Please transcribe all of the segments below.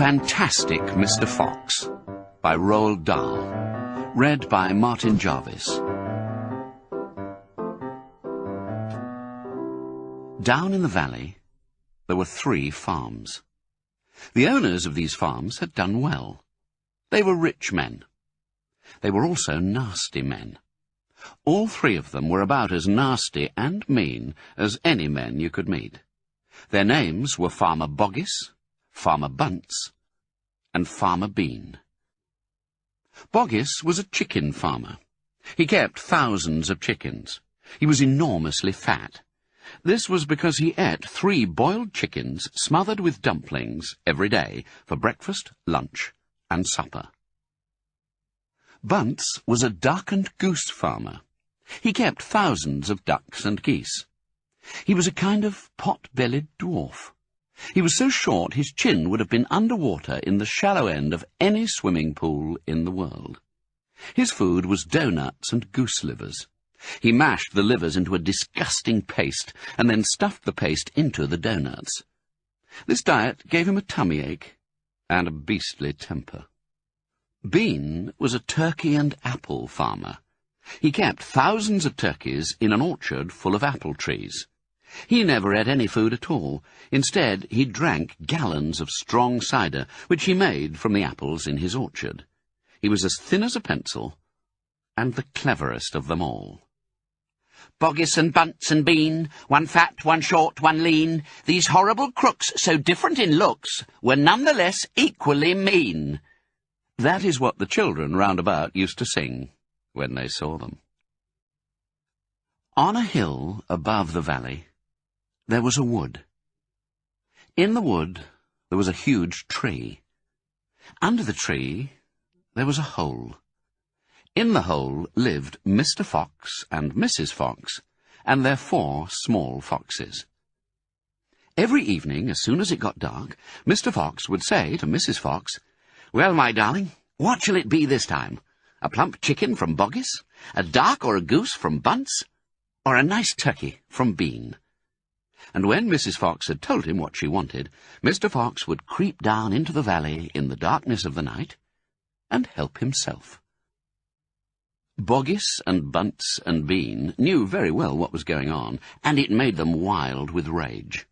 Fantastic Mr. Fox by Roald Dahl. Read by Martin Jarvis. Down in the valley, there were 3 farms. The owners of these farms had done well. They were rich men. They were also nasty men. All 3 of them were about as nasty and mean as any men you could meet. Their names were Farmer Boggis, Farmer Bunce, and Farmer Bean. Boggis was a chicken farmer. He kept thousands of chickens. He was enormously fat. This was because he ate 3 boiled chickens smothered with dumplings every day for breakfast, lunch, and supper. Bunce was a duck and goose farmer. He kept thousands of ducks and geese. He was a kind of pot-bellied dwarf. He was so short his chin would have been under water in the shallow end of any swimming pool in the world. His food was doughnuts and goose livers. He mashed the livers into a disgusting paste and then stuffed the paste into the doughnuts. This diet gave him a tummy ache and a beastly temper. Bean was a turkey and apple farmer. He kept thousands of turkeys in an orchard full of apple trees. He never ate any food at all. Instead, he drank gallons of strong cider, which he made from the apples in his orchard. He was as thin as a pencil, and the cleverest of them all. Boggis and Bunce and Bean, one fat, one short, one lean, these horrible crooks, so different in looks, were none the less equally mean. That is what the children round about used to sing when they saw them. On a hill above the valley, there was a wood. In the wood, there was a huge tree. Under the tree, there was a hole. In the hole lived Mr. Fox and Mrs. Fox, and their 4 small foxes. Every evening, as soon as it got dark, Mr. Fox would say to Mrs. Fox, "Well, my darling, what shall it be this time? A plump chicken from Boggis, a duck or a goose from Bunce, or a nice turkey from Bean?" And when Mrs. Fox had told him what she wanted, Mr. Fox would creep down into the valley in the darkness of the night and help himself. Boggis and Bunce and Bean knew very well what was going on, and it made them wild with rage.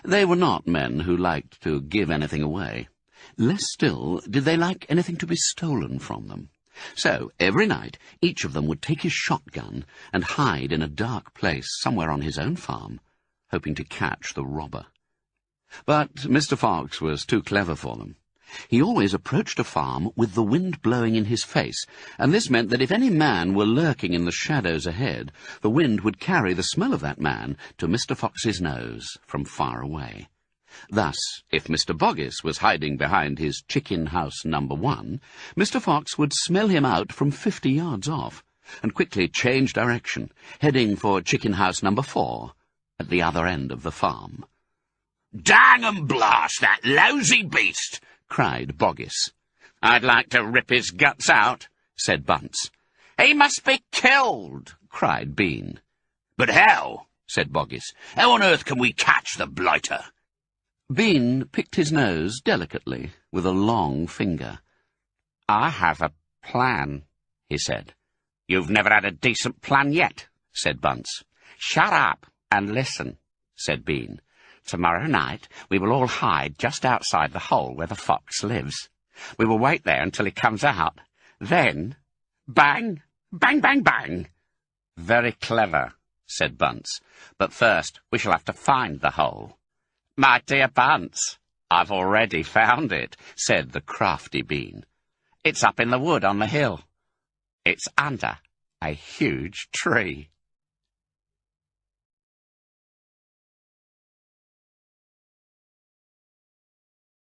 They were not men who liked to give anything away. Less still did they like anything to be stolen from them. So, every night, each of them would take his shotgun and hide in a dark place somewhere on his own farm, hoping to catch the robber. But Mr. Fox was too clever for them. He always approached a farm with the wind blowing in his face, and this meant that if any man were lurking in the shadows ahead, the wind would carry the smell of that man to Mr. Fox's nose from far away. Thus, if Mr. Boggis was hiding behind his chicken house number 1, Mr. Fox would smell him out from 50 yards off, and quickly change direction, heading for chicken house number 4, at the other end of the farm. "Dang and blast that lousy beast!" cried Boggis. "I'd like to rip his guts out," said Bunce. "He must be killed," cried Bean. "But how?" said Boggis. "How on earth can we catch the blighter?" Bean picked his nose delicately with a long finger. "I have a plan," he said. "You've never had a decent plan yet," said Bunce. "Shut up and listen," said Bean. "Tomorrow night we will all hide just outside the hole where the fox lives. We will wait there until he comes out. Then, bang, bang, bang, bang." "Very clever," said Bunce. "But first we shall have to find the hole." "My dear Bunce, I've already found it," said the crafty Bean. "It's up in the wood on the hill. It's under a huge tree."